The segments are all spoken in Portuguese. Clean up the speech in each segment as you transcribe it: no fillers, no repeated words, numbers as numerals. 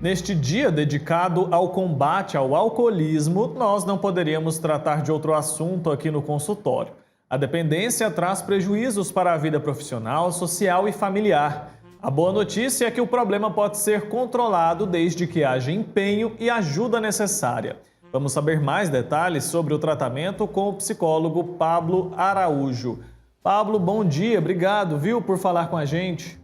Neste dia dedicado ao combate ao alcoolismo, nós não poderíamos tratar de outro assunto aqui no consultório. A dependência traz prejuízos para a vida profissional, social e familiar. A boa notícia é que o problema pode ser controlado desde que haja empenho e ajuda necessária. Vamos saber mais detalhes sobre o tratamento com o psicólogo Pablo Araújo. Pablo, bom dia, obrigado, viu, por falar com a gente.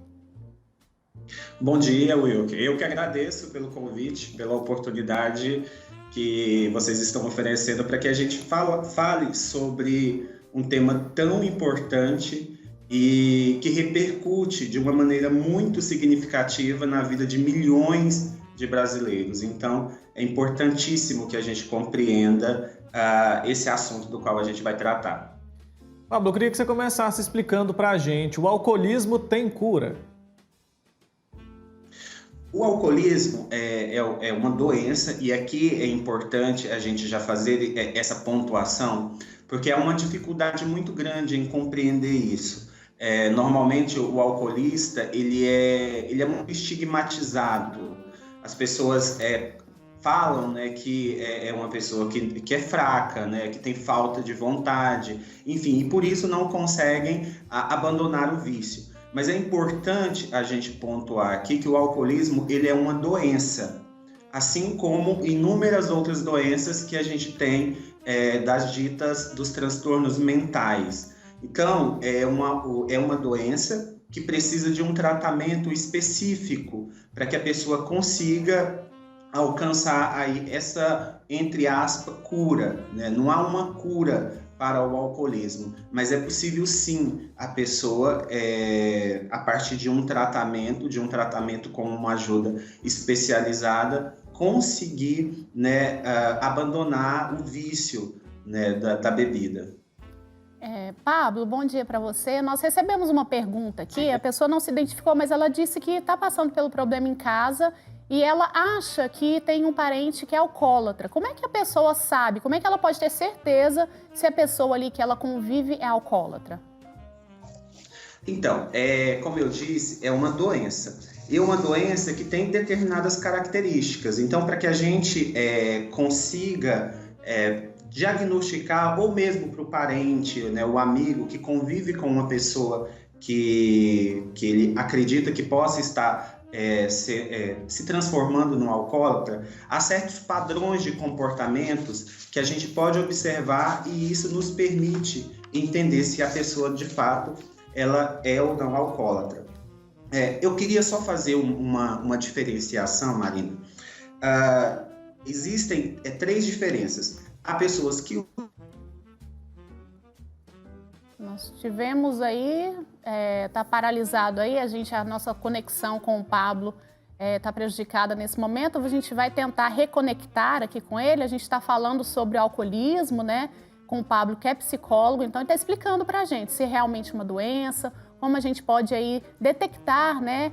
Bom dia, Wilker. Eu que agradeço pelo convite, pela oportunidade que vocês estão oferecendo para que a gente fale sobre um tema tão importante e que repercute de uma maneira muito significativa na vida de milhões de brasileiros. Então, é importantíssimo que a gente compreenda esse assunto do qual a gente vai tratar. Pablo, eu queria que você começasse explicando para a gente, o alcoolismo tem cura? O alcoolismo é uma doença e aqui é importante a gente já fazer essa pontuação, porque é uma dificuldade muito grande em compreender isso. Normalmente o alcoolista ele é muito estigmatizado. As pessoas falam, né, que é uma pessoa que é fraca, né, que tem falta de vontade, enfim, e por isso não conseguem abandonar o vício. Mas é importante a gente pontuar aqui que o alcoolismo ele é uma doença, assim como inúmeras outras doenças que a gente tem dos transtornos mentais. Então, é uma doença que precisa de um tratamento específico para que a pessoa consiga alcançar aí essa, entre aspas, cura, né? Não há uma cura para o alcoolismo, mas é possível sim a pessoa, a partir de um tratamento com uma ajuda especializada, conseguir, né, abandonar o vício, né, da bebida. Pablo, bom dia para você. Nós recebemos uma pergunta aqui, a pessoa não se identificou, mas ela disse que está passando pelo problema em casa e ela acha que tem um parente que é alcoólatra. Como é que a pessoa sabe? Como é que ela pode ter certeza se a pessoa ali que ela convive é alcoólatra? Então, como eu disse, é uma doença. E uma doença que tem determinadas características. Então, para que a gente consiga diagnosticar, ou mesmo para o parente, né, o amigo que convive com uma pessoa que ele acredita que possa estar se transformando num alcoólatra, há certos padrões de comportamentos que a gente pode observar e isso nos permite entender se a pessoa de fato ela é ou não alcoólatra. Eu queria só fazer uma diferenciação, Marina. Existem 3 diferenças. Há pessoas que... Nós tivemos aí, tá paralisado aí, a nossa conexão com o Pablo tá prejudicada nesse momento. A gente vai tentar reconectar aqui com ele. A gente está falando sobre o alcoolismo, né, com o Pablo, que é psicólogo. Então, ele está explicando para a gente se é realmente uma doença, como a gente pode aí detectar, né,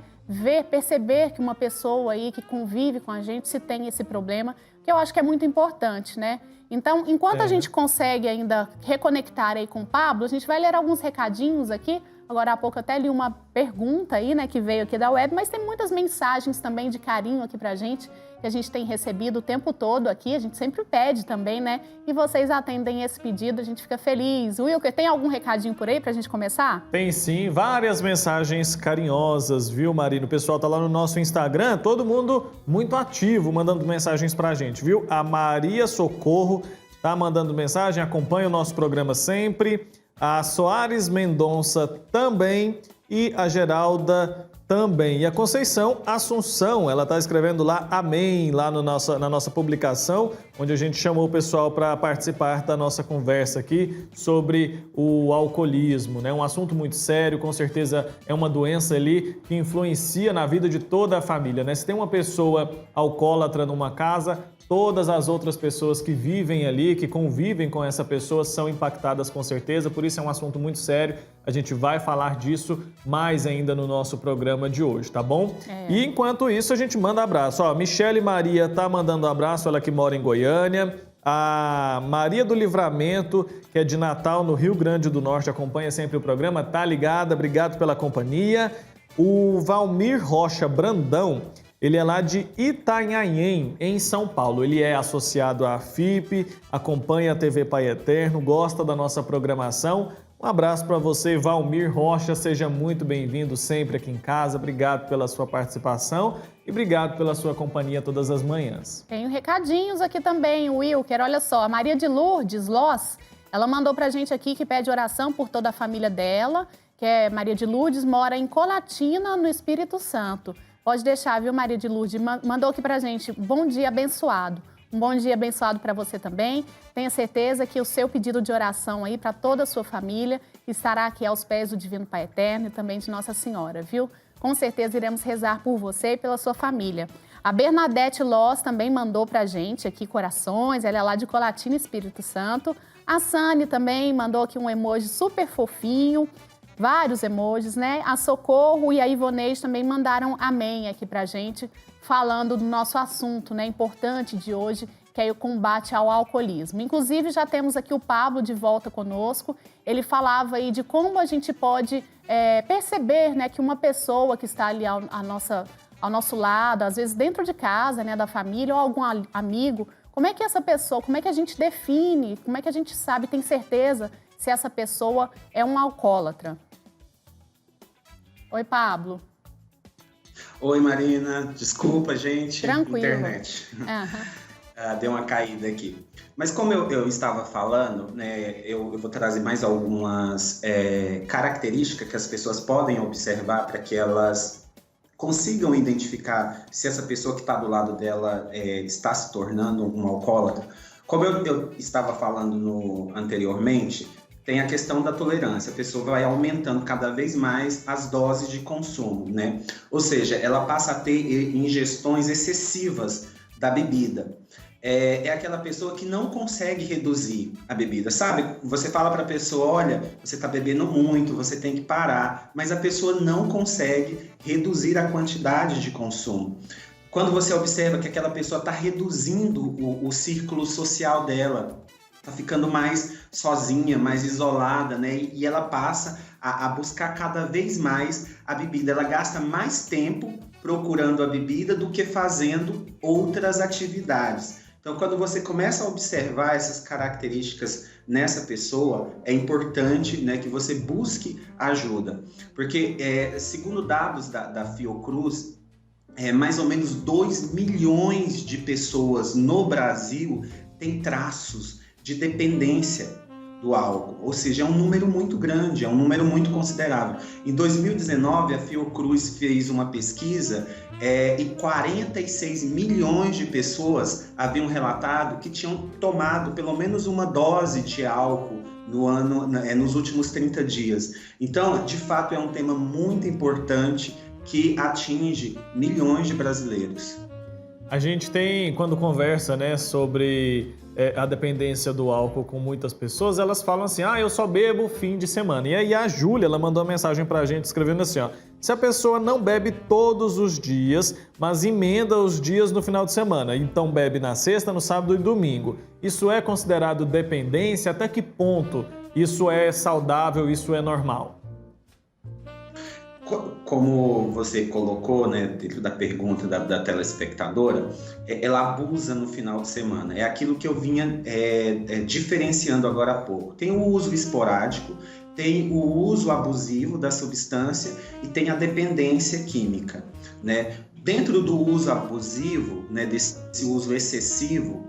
perceber que uma pessoa aí que convive com a gente se tem esse problema, que eu acho que é muito importante, né? Então, enquanto a gente consegue ainda reconectar aí com o Pablo, a gente vai ler alguns recadinhos aqui. Agora há pouco até li uma pergunta aí, né, que veio aqui da web, mas tem muitas mensagens também de carinho aqui pra gente, que a gente tem recebido o tempo todo aqui, a gente sempre pede também, né? E vocês atendem esse pedido, a gente fica feliz. Wilker, tem algum recadinho por aí pra gente começar? Tem sim, várias mensagens carinhosas, viu, Marina? O pessoal tá lá no nosso Instagram, todo mundo muito ativo, mandando mensagens pra gente, viu? A Maria Socorro tá mandando mensagem, acompanha o nosso programa sempre. A Soares Mendonça também e a Geralda também. E a Conceição Assunção, ela está escrevendo lá amém, lá no na nossa publicação, onde a gente chamou o pessoal para participar da nossa conversa aqui sobre o alcoolismo, né? Um assunto muito sério, com certeza é uma doença ali que influencia na vida de toda a família, né? Se tem uma pessoa alcoólatra numa casa, todas as outras pessoas que vivem ali, que convivem com essa pessoa, são impactadas com certeza, por isso é um assunto muito sério. A gente vai falar disso mais ainda no nosso programa de hoje, tá bom? E enquanto isso, a gente manda abraço. Ó, Michele Maria tá mandando um abraço, ela que mora em Goiânia. A Maria do Livramento, que é de Natal, no Rio Grande do Norte, acompanha sempre o programa, tá ligada, obrigado pela companhia. O Valmir Rocha Brandão, Ele é lá de Itanhaém, em São Paulo. Ele é associado à FIP, acompanha a TV Pai Eterno, gosta da nossa programação. Um abraço para você, Valmir Rocha. Seja muito bem-vindo sempre aqui em casa. Obrigado pela sua participação e obrigado pela sua companhia todas as manhãs. Tenho recadinhos aqui também, Wilker. Olha só, a Maria de Lourdes Loss, ela mandou pra gente aqui que pede oração por toda a família dela, que é Maria de Lourdes, mora em Colatina, no Espírito Santo. Pode deixar, viu, Maria de Lourdes? Mandou aqui pra gente, bom dia abençoado. Um bom dia abençoado para você também. Tenha certeza que o seu pedido de oração aí para toda a sua família estará aqui aos pés do Divino Pai Eterno e também de Nossa Senhora, viu? Com certeza iremos rezar por você e pela sua família. A Bernadette Loss também mandou pra gente aqui corações, ela é lá de Colatina, Espírito Santo. A Sani também mandou aqui um emoji super fofinho. Vários emojis, né? A Socorro e a Ivonês também mandaram amém aqui pra gente, falando do nosso assunto, né, importante de hoje, que é o combate ao alcoolismo. Inclusive, já temos aqui o Pablo de volta conosco. Ele falava aí de como a gente pode perceber, né, que uma pessoa que está ali ao nosso lado, às vezes dentro de casa, né, da família ou algum amigo, como é que essa pessoa, como é que a gente define, como é que a gente sabe, tem certeza se essa pessoa é um alcoólatra? Oi, Pablo. Oi, Marina. Desculpa, gente. Tranquilo. Internet. Deu uma caída aqui. Mas como eu estava falando, né, eu vou trazer mais algumas características que as pessoas podem observar para que elas consigam identificar se essa pessoa que está do lado dela está se tornando um alcoólatra. Como eu estava falando anteriormente, tem a questão da tolerância. A pessoa vai aumentando cada vez mais as doses de consumo, né? Ou seja, ela passa a ter ingestões excessivas da bebida. É aquela pessoa que não consegue reduzir a bebida, sabe? Você fala para a pessoa, olha, você está bebendo muito, você tem que parar, mas a pessoa não consegue reduzir a quantidade de consumo. Quando você observa que aquela pessoa está reduzindo o círculo social dela, está ficando mais sozinha, mais isolada, né? E ela passa a buscar cada vez mais a bebida. Ela gasta mais tempo procurando a bebida do que fazendo outras atividades. Então, quando você começa a observar essas características nessa pessoa, é importante, né, que você busque ajuda. Porque, segundo dados da Fiocruz, mais ou menos 2 milhões de pessoas no Brasil têm traços de dependência do álcool, ou seja, é um número muito grande, é um número muito considerável. Em 2019, a Fiocruz fez uma pesquisa e 46 milhões de pessoas haviam relatado que tinham tomado pelo menos uma dose de álcool no ano, nos últimos 30 dias. Então, de fato, é um tema muito importante que atinge milhões de brasileiros. A gente tem, quando conversa, né, sobre a dependência do álcool com muitas pessoas, elas falam assim, eu só bebo fim de semana. E aí a Júlia, ela mandou uma mensagem pra gente escrevendo assim, se a pessoa não bebe todos os dias, mas emenda os dias no final de semana, então bebe na sexta, no sábado e domingo, isso é considerado dependência? Até que ponto isso é saudável, isso é normal? Como você colocou, né, dentro da pergunta da telespectadora, ela abusa no final de semana. É aquilo que eu vinha diferenciando agora há pouco. Tem o uso esporádico, tem o uso abusivo da substância e tem a dependência química, né? Dentro do uso abusivo, né, desse uso excessivo,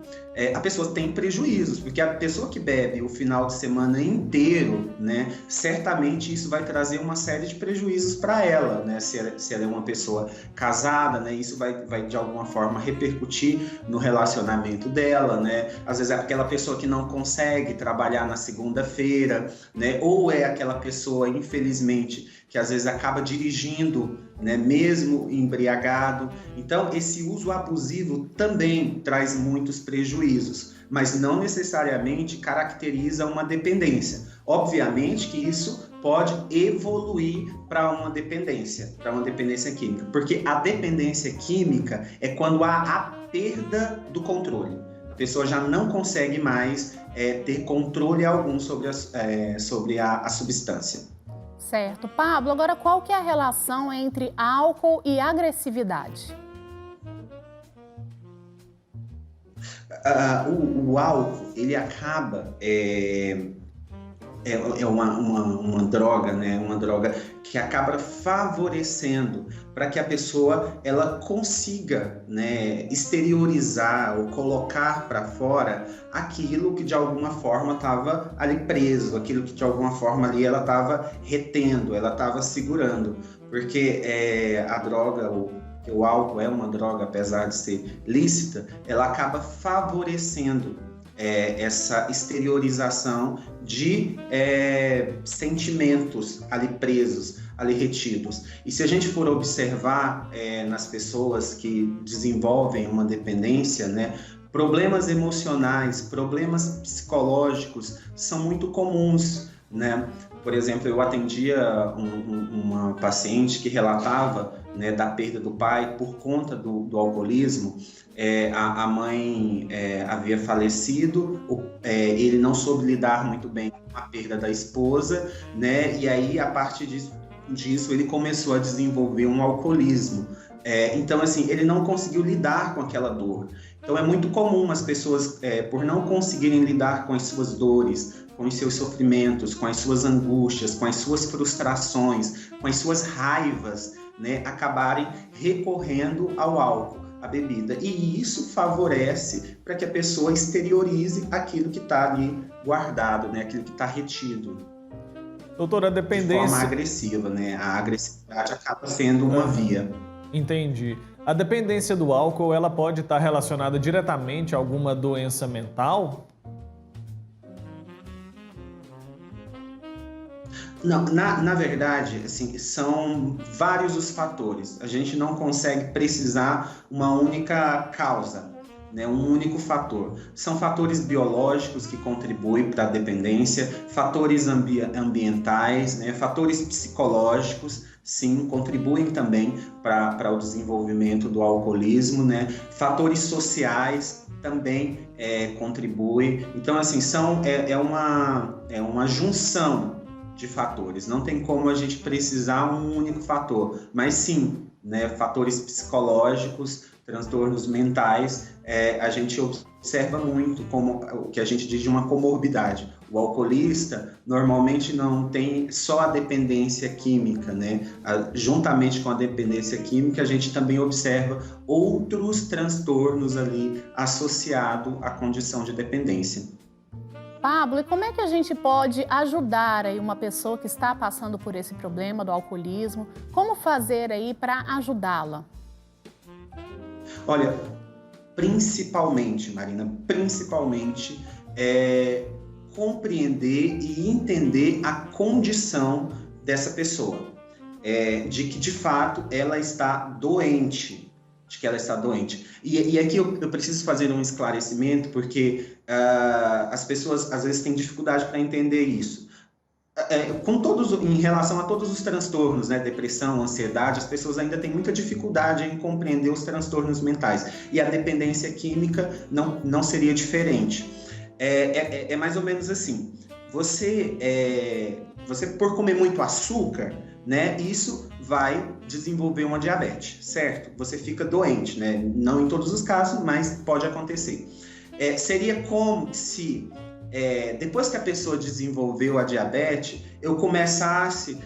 a pessoa tem prejuízos, porque a pessoa que bebe o final de semana inteiro, né, certamente isso vai trazer uma série de prejuízos para ela, né, se ela é uma pessoa casada, né, isso vai de alguma forma repercutir no relacionamento dela, né, às vezes é aquela pessoa que não consegue trabalhar na segunda-feira, né, ou é aquela pessoa, infelizmente, que às vezes acaba dirigindo, né, mesmo embriagado. Então, esse uso abusivo também traz muitos prejuízos, mas não necessariamente caracteriza uma dependência. Obviamente que isso pode evoluir para uma dependência química, porque a dependência química é quando há a perda do controle. A pessoa já não consegue mais ter controle algum sobre a substância. Certo. Pablo, agora qual que é a relação entre álcool e agressividade? O álcool, ele acaba... É uma droga, né? Uma droga que acaba favorecendo para que a pessoa ela consiga, né, exteriorizar ou colocar para fora aquilo que de alguma forma estava ali preso, aquilo que de alguma forma ali ela estava retendo, ela estava segurando, porque a droga, o álcool é uma droga, apesar de ser lícita, ela acaba favorecendo essa exteriorização de sentimentos ali presos, ali retidos. E se a gente for observar nas pessoas que desenvolvem uma dependência, né, problemas emocionais, problemas psicológicos são muito comuns, né? Por exemplo, eu atendia uma paciente que relatava, né, da perda do pai por conta do alcoolismo. A mãe havia falecido, ele não soube lidar muito bem com a perda da esposa, né? E aí, a partir disso, ele começou a desenvolver um alcoolismo. Então, assim, ele não conseguiu lidar com aquela dor. Então, é muito comum as pessoas, por não conseguirem lidar com as suas dores, com os seus sofrimentos, com as suas angústias, com as suas frustrações, com as suas raivas, né, acabarem recorrendo ao álcool, à bebida. E isso favorece para que a pessoa exteriorize aquilo que está ali guardado, né, aquilo que está retido. Doutora, a dependência... De forma agressiva, né? A agressividade acaba sendo uma via. Entendi. A dependência do álcool, ela pode estar relacionada diretamente a alguma doença mental? Não, na verdade, assim, são vários os fatores. A gente não consegue precisar uma única causa, né, um único fator. São fatores biológicos que contribuem para a dependência, fatores ambientais, né, fatores psicológicos, sim, contribuem também para o desenvolvimento do alcoolismo, né, fatores sociais também contribuem. Então, assim, é uma junção de fatores. Não tem como a gente precisar um único fator, mas sim, né, fatores psicológicos, transtornos mentais, a gente observa muito como o que a gente diz de uma comorbidade. O alcoolista normalmente não tem só a dependência química, né? Juntamente com a dependência química, a gente também observa outros transtornos ali associados à condição de dependência. Pablo, e como é que a gente pode ajudar aí uma pessoa que está passando por esse problema do alcoolismo? Como fazer aí para ajudá-la? Olha, principalmente, Marina, compreender e entender a condição dessa pessoa, de que de fato ela está doente. E aqui eu preciso fazer um esclarecimento, porque as pessoas às vezes têm dificuldade para entender isso. Em relação a todos os transtornos, né, depressão, ansiedade, as pessoas ainda têm muita dificuldade em compreender os transtornos mentais. E a dependência química não seria diferente. É mais ou menos assim. Você por comer muito açúcar, né, isso vai desenvolver uma diabetes, certo? Você fica doente, né? Não em todos os casos, mas pode acontecer. Seria como se, depois que a pessoa desenvolveu a diabetes, eu começasse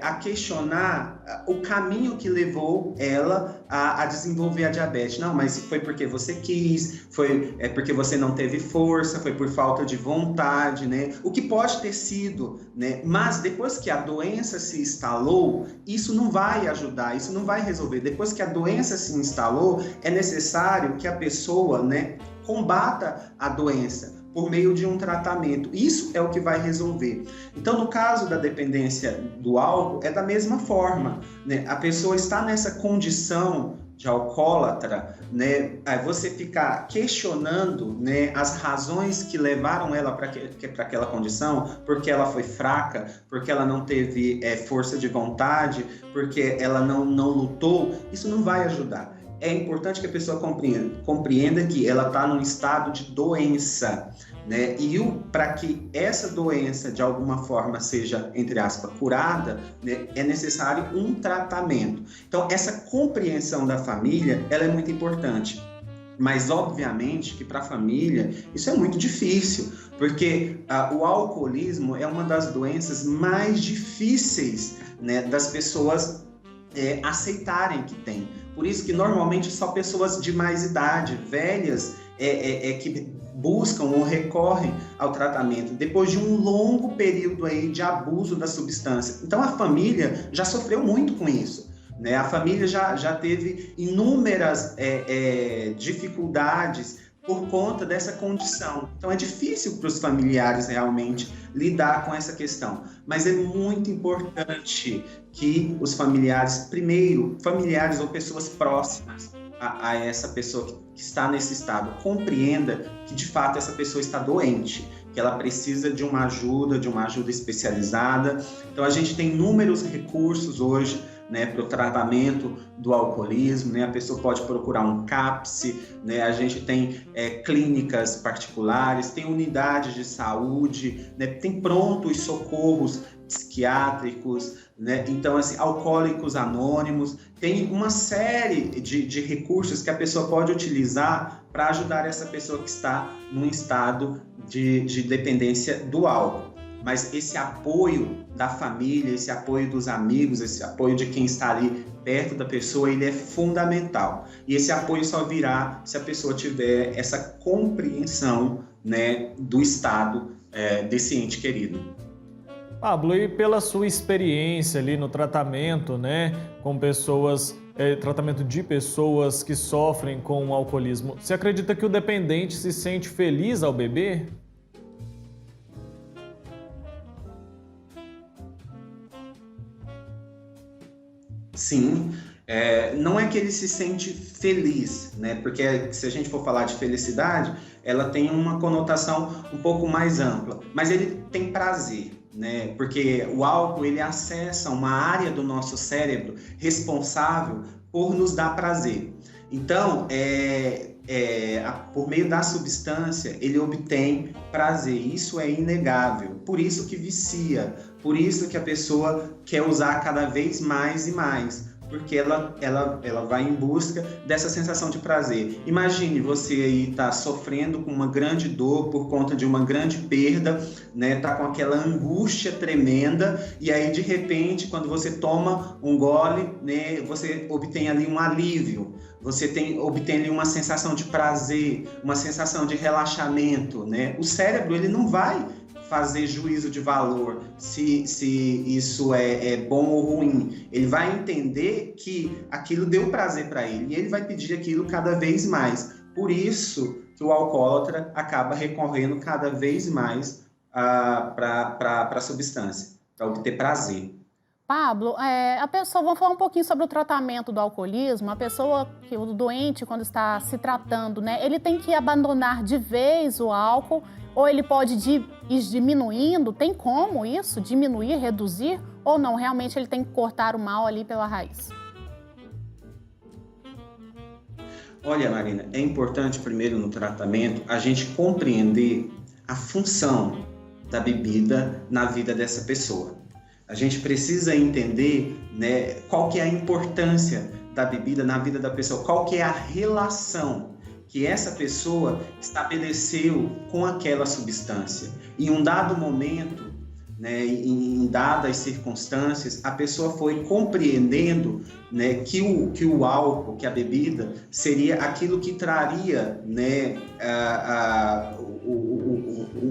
a questionar o caminho que levou ela a desenvolver a diabetes. Não, mas foi porque você quis, foi porque você não teve força, foi por falta de vontade, né? O que pode ter sido, né? Mas depois que a doença se instalou, isso não vai ajudar, isso não vai resolver. Depois que a doença se instalou, é necessário que a pessoa, né, combata a doença por meio de um tratamento. Isso é o que vai resolver. Então, no caso da dependência do álcool, é da mesma forma, né? A pessoa está nessa condição de alcoólatra, né? Aí você ficar questionando, né, as razões que levaram ela para aquela condição, porque ela foi fraca, porque ela não teve força de vontade, porque ela não lutou, isso não vai ajudar. É importante que a pessoa compreenda que ela está num estado de doença, né? E para que essa doença, de alguma forma, seja, entre aspas, curada, né, é necessário um tratamento. Então, essa compreensão da família, ela é muito importante. Mas, obviamente, que para a família isso é muito difícil, porque o alcoolismo é uma das doenças mais difíceis, né, das pessoas aceitarem que tem. Por isso que, normalmente, só pessoas de mais idade, velhas, que buscam ou recorrem ao tratamento depois de um longo período aí de abuso da substância. Então, a família já sofreu muito com isso. Né? A família já teve inúmeras dificuldades por conta dessa condição. Então é difícil para os familiares realmente lidar com essa questão. Mas é muito importante que os familiares, primeiro, familiares ou pessoas próximas a essa pessoa que está nesse estado, compreenda que de fato essa pessoa está doente, que ela precisa de uma ajuda especializada. Então a gente tem inúmeros recursos hoje, né, para o tratamento do alcoolismo, né? A pessoa pode procurar um CAPS, né? A gente tem clínicas particulares, tem unidades de saúde, né? Tem prontos socorros psiquiátricos, né? Então, assim, alcoólicos anônimos, tem uma série de recursos que a pessoa pode utilizar para ajudar essa pessoa que está num estado de dependência do álcool. Mas esse apoio da família, esse apoio dos amigos, esse apoio de quem está ali perto da pessoa, ele é fundamental. E esse apoio só virá se a pessoa tiver essa compreensão, né, do estado desse ente querido. Pablo, e pela sua experiência ali no tratamento, né, com pessoas, tratamento de pessoas que sofrem com o alcoolismo, você acredita que o dependente se sente feliz ao beber? Sim, não é que ele se sente feliz, né? Porque se a gente for falar de felicidade, ela tem uma conotação um pouco mais ampla, mas ele tem prazer, né? Porque o álcool, ele acessa uma área do nosso cérebro responsável por nos dar prazer. Então, por meio da substância, ele obtém prazer. Isso é inegável. Por isso que vicia. Por isso que a pessoa quer usar cada vez mais e mais. Porque ela vai em busca dessa sensação de prazer. Imagine você aí tá sofrendo com uma grande dor por conta de uma grande perda, né? Tá com aquela angústia tremenda e aí de repente, quando você toma um gole, né, você obtém ali um alívio. Você obtém ali uma sensação de prazer, uma sensação de relaxamento, né? O cérebro, ele não vai fazer juízo de valor se isso é bom ou ruim. Ele vai entender que aquilo deu prazer para ele e ele vai pedir aquilo cada vez mais. Por isso que o alcoólatra acaba recorrendo cada vez mais para a substância, para obter prazer. Pablo, vamos falar um pouquinho sobre o tratamento do alcoolismo. O doente, quando está se tratando, né, ele tem que abandonar de vez o álcool ou ele pode ir diminuindo? Tem como isso? Diminuir, reduzir? Ou não? Realmente ele tem que cortar o mal ali pela raiz? Olha, Marina, é importante primeiro no tratamento a gente compreender a função da bebida na vida dessa pessoa. A gente precisa entender, né, qual que é a importância da bebida na vida da pessoa, qual que é a relação que essa pessoa estabeleceu com aquela substância. Em um dado momento, né, em dadas circunstâncias, a pessoa foi compreendendo, né, que o álcool, que a bebida, seria aquilo que traria, né,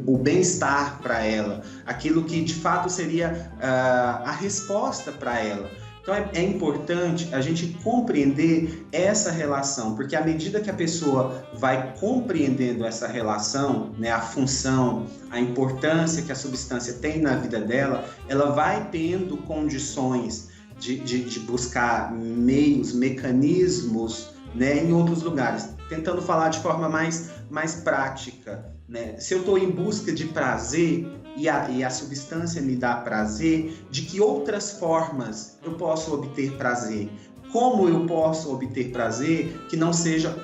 o bem-estar para ela, aquilo que de fato seria a resposta para ela. Então é importante a gente compreender essa relação, porque à medida que a pessoa vai compreendendo essa relação, né, a função, a importância que a substância tem na vida dela, ela vai tendo condições de buscar meios, mecanismos, né, em outros lugares, tentando falar de forma mais prática, né? Se eu estou em busca de prazer e a substância me dá prazer, de que outras formas eu posso obter prazer? Como eu posso obter prazer que não seja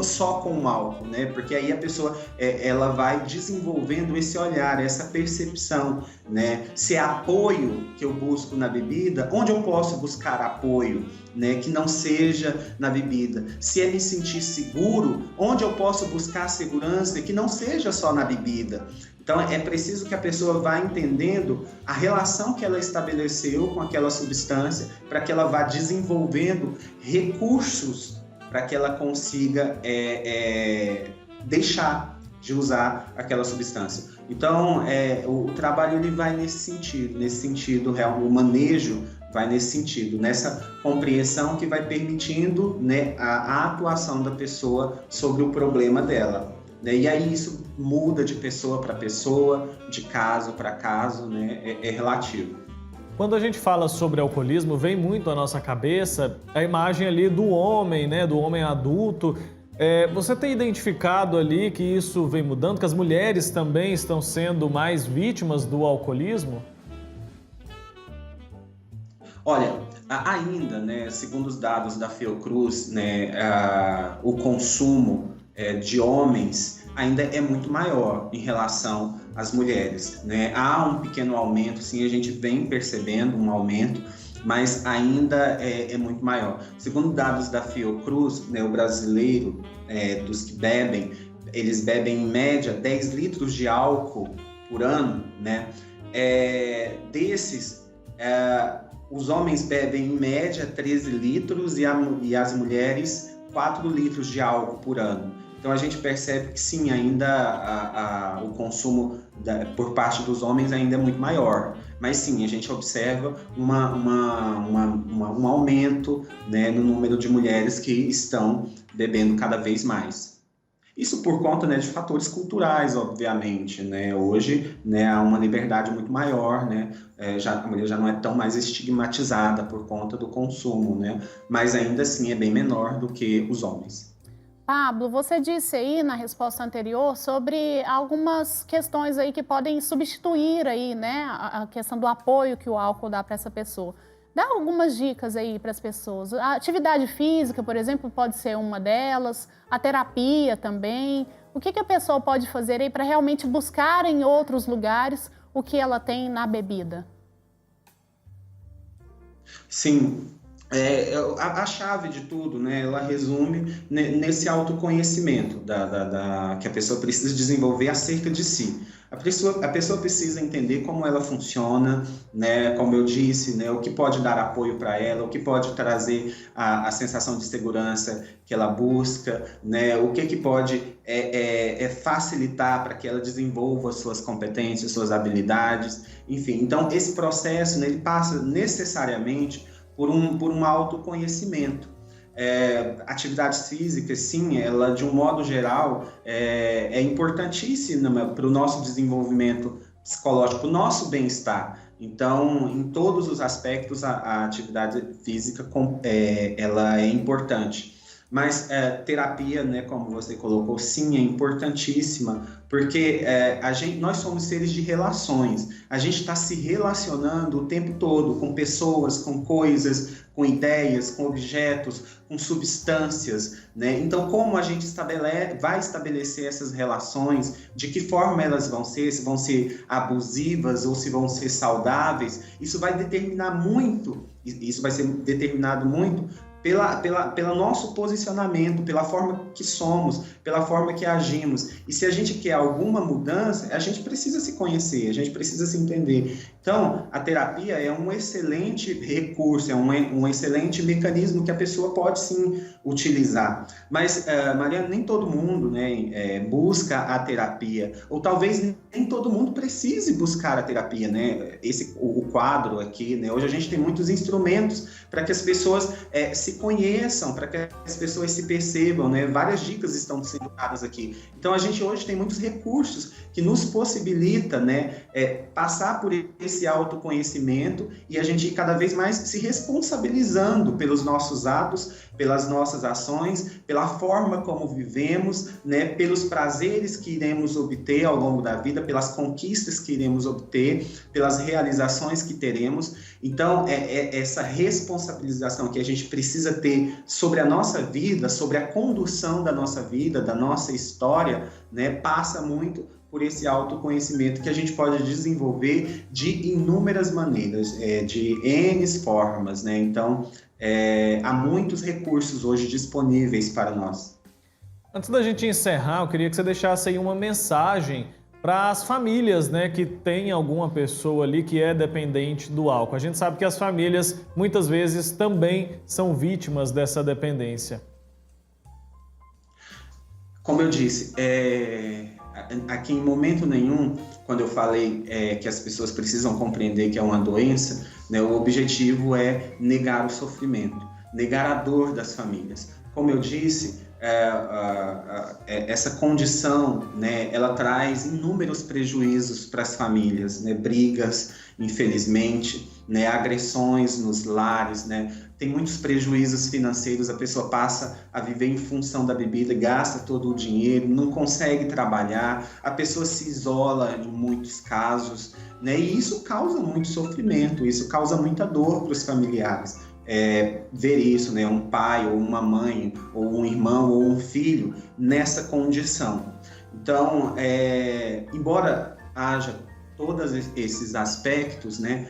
só com o álcool, né? Porque aí a pessoa ela vai desenvolvendo esse olhar, essa percepção, né? Se é apoio que eu busco na bebida, onde eu posso buscar apoio, né? Que não seja na bebida. Se é me sentir seguro, onde eu posso buscar segurança que não seja só na bebida. Então, é preciso que a pessoa vá entendendo a relação que ela estabeleceu com aquela substância para que ela vá desenvolvendo recursos para que ela consiga deixar de usar aquela substância. Então, o trabalho ele vai nesse sentido real, o manejo vai nesse sentido, nessa compreensão que vai permitindo, né, a atuação da pessoa sobre o problema dela. E aí isso muda de pessoa para pessoa, de caso para caso, né? É relativo. Quando a gente fala sobre alcoolismo, vem muito à nossa cabeça a imagem ali do homem, né? Do homem adulto. Você tem identificado ali que isso vem mudando, que as mulheres também estão sendo mais vítimas do alcoolismo? Olha, ainda, né, segundo os dados da Fiocruz, né, o consumo de homens ainda é muito maior em relação às mulheres, né? Há um pequeno aumento, sim, a gente vem percebendo um aumento, mas ainda é muito maior. Segundo dados da Fiocruz, né, o brasileiro, dos que bebem, eles bebem em média 10 litros de álcool por ano, né? Desses, os homens bebem em média 13 litros e as mulheres 4 litros de álcool por ano. Então a gente percebe que sim, ainda o consumo por parte dos homens ainda é muito maior. Mas sim, a gente observa um aumento, né, no número de mulheres que estão bebendo cada vez mais. Isso por conta, né, de fatores culturais, obviamente, né? Hoje, né, há uma liberdade muito maior, né? A mulher já não é tão mais estigmatizada por conta do consumo, né? Mas ainda assim é bem menor do que os homens. Pablo, você disse aí na resposta anterior sobre algumas questões aí que podem substituir aí, né, a questão do apoio que o álcool dá para essa pessoa. Dá algumas dicas aí para as pessoas. A atividade física, por exemplo, pode ser uma delas, a terapia também. O que a pessoa pode fazer aí para realmente buscar em outros lugares o que ela tem na bebida? Sim. A chave de tudo, né, ela resume nesse autoconhecimento que a pessoa precisa desenvolver acerca de si. A pessoa precisa entender como ela funciona, né, como eu disse, né, o que pode dar apoio para ela, o que pode trazer a sensação de segurança que ela busca, né, o que pode facilitar para que ela desenvolva suas competências, suas habilidades, enfim. Então, esse processo, né, ele passa necessariamente por um autoconhecimento. Atividades físicas, sim, ela de um modo geral é importantíssima para o nosso desenvolvimento psicológico, para o nosso bem-estar. Então, em todos os aspectos, a atividade física ela é importante. Mas terapia, né, como você colocou, sim, é importantíssima, porque nós somos seres de relações. A gente está se relacionando o tempo todo com pessoas, com coisas, com ideias, com objetos, com substâncias, né? Então, como a gente vai estabelecer essas relações, de que forma elas vão ser, se vão ser abusivas ou se vão ser saudáveis, isso vai ser determinado muito pelo nosso posicionamento, pela forma que somos, pela forma que agimos. E se a gente quer alguma mudança, a gente precisa se conhecer, a gente precisa se entender. Então, a terapia é um excelente recurso, é um excelente mecanismo que a pessoa pode sim utilizar. Mas, Mariana, nem todo mundo, né, busca a terapia, ou talvez nem todo mundo precise buscar a terapia, né? O quadro aqui, né? Hoje a gente tem muitos instrumentos para que as pessoas se conheçam, para que as pessoas se percebam, né? Várias dicas estão sendo dadas aqui. Então, a gente hoje tem muitos recursos que nos possibilita, né, passar por esse autoconhecimento e a gente ir cada vez mais se responsabilizando pelos nossos atos, pelas nossas ações, pela forma como vivemos, né, pelos prazeres que iremos obter ao longo da vida, pelas conquistas que iremos obter, pelas realizações que teremos. Então, essa responsabilização que a gente precisa precisa ter sobre a nossa vida, sobre a condução da nossa vida, da nossa história, né, passa muito por esse autoconhecimento que a gente pode desenvolver de inúmeras maneiras, de N formas, né? Então, há muitos recursos hoje disponíveis para nós. Antes da gente encerrar, eu queria que você deixasse aí uma mensagem para as famílias, né, que tem alguma pessoa ali que é dependente do álcool. A gente sabe que as famílias muitas vezes também são vítimas dessa dependência. Como eu disse, aqui em momento nenhum, quando eu falei que as pessoas precisam compreender que é uma doença, né, o objetivo é negar o sofrimento, negar a dor das famílias. Como eu disse, essa condição, né, ela traz inúmeros prejuízos para as famílias, né, brigas, infelizmente, né, agressões nos lares, né, tem muitos prejuízos financeiros, a pessoa passa a viver em função da bebida, gasta todo o dinheiro, não consegue trabalhar, a pessoa se isola em muitos casos, né, e isso causa muito sofrimento, isso causa muita dor para os familiares. Ver isso, né, um pai ou uma mãe, ou um irmão ou um filho nessa condição. Então, embora haja todos esses aspectos, né,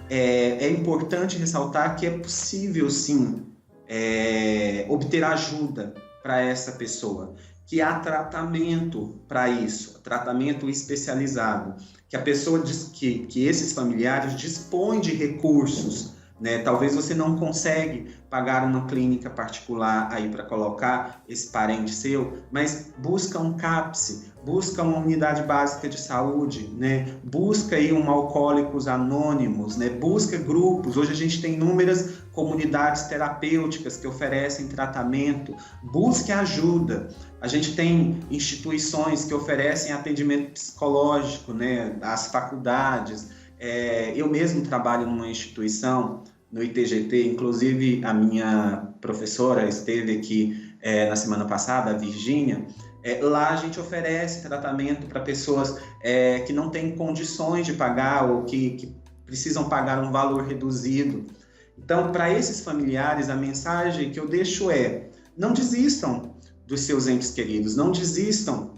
é importante ressaltar que é possível, sim, obter ajuda para essa pessoa, que há tratamento para isso, tratamento especializado, que a pessoa que esses familiares dispõem de recursos, né? Talvez você não consegue pagar uma clínica particular aí para colocar esse parente seu, mas busca um CAPS, busca uma unidade básica de saúde, né? Busca aí um Alcoólicos Anônimos, né? Busca grupos. Hoje a gente tem inúmeras comunidades terapêuticas que oferecem tratamento. Busque ajuda. A gente tem instituições que oferecem atendimento psicológico, né? As faculdades. Eu mesmo trabalho numa instituição, no ITGT, inclusive a minha professora esteve aqui na semana passada, a Virgínia. Lá a gente oferece tratamento para pessoas que não têm condições de pagar ou que precisam pagar um valor reduzido. Então, para esses familiares, a mensagem que eu deixo não desistam dos seus entes queridos, não desistam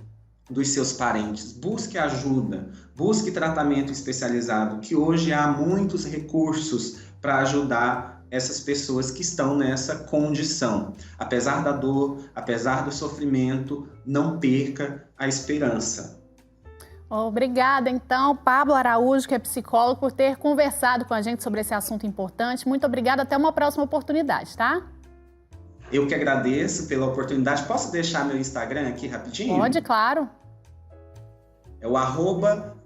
dos seus parentes, busque ajuda, busque tratamento especializado, que hoje há muitos recursos para ajudar essas pessoas que estão nessa condição. Apesar da dor, apesar do sofrimento, não perca a esperança. Obrigada, então, Pablo Araújo, que é psicólogo, por ter conversado com a gente sobre esse assunto importante. Muito obrigada, até uma próxima oportunidade, tá? Eu que agradeço pela oportunidade. Posso deixar meu Instagram aqui rapidinho? Pode, claro. É o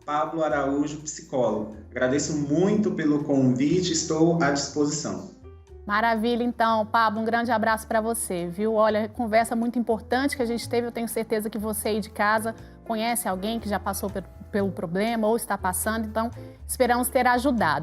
@Pablo Araújo Psicólogo. Agradeço muito pelo convite, estou à disposição. Maravilha, então, Pablo, um grande abraço para você, viu? Olha, conversa muito importante que a gente teve, eu tenho certeza que você aí de casa conhece alguém que já passou pelo problema ou está passando, então esperamos ter ajudado.